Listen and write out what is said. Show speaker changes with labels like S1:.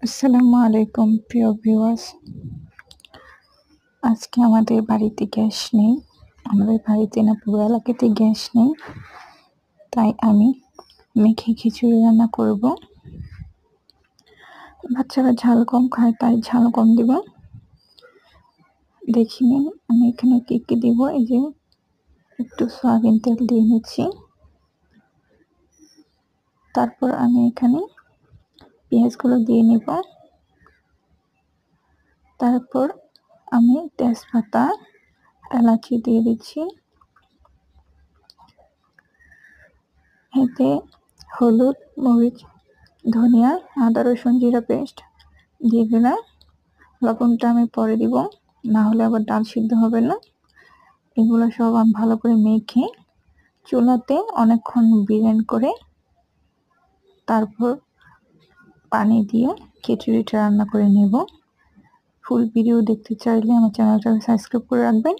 S1: আসসালামু আলাইকুম প্রিয় ভিউয়ার্স। আজকে আমাদের বাড়িতে গ্যাস নেই। আমাদের বাড়িতে না পুরো এলাকাতে গ্যাস নেই। তাই আমি মেখে খিচুড়ি রান্না করব। বাচ্চারা ঝাল কম খায় তাই ঝাল কম দিব। দেখে নিন আমি এখানে কি দিব। এই যে একটু সয়াবিন তেল দিয়ে নিচ্ছি। তারপর আমি এখানে পেঁয়াজগুলো দিয়ে নিব। তারপর আমি তেজপাতা, এলাচি দিয়ে দিচ্ছি। এতে হলুদ, মরিচ, ধনিয়া, আদা, রসুন, জিরা পেস্ট দিয়ে দিলাম। লবণটা আমি পরে দিব, না হলে আবার ডাল সিদ্ধ হবে না। এগুলো সব আমি ভালো করে মেখে চুলাতে অনেকক্ষণ বিরিয়ানি করে তারপর পানি দিয়ে খিচুড়িটা রান্না করে নেব। ফুল ভিডিও দেখতে চাইলে আমার চ্যানেলটা সাবস্ক্রাইব করে রাখবেন।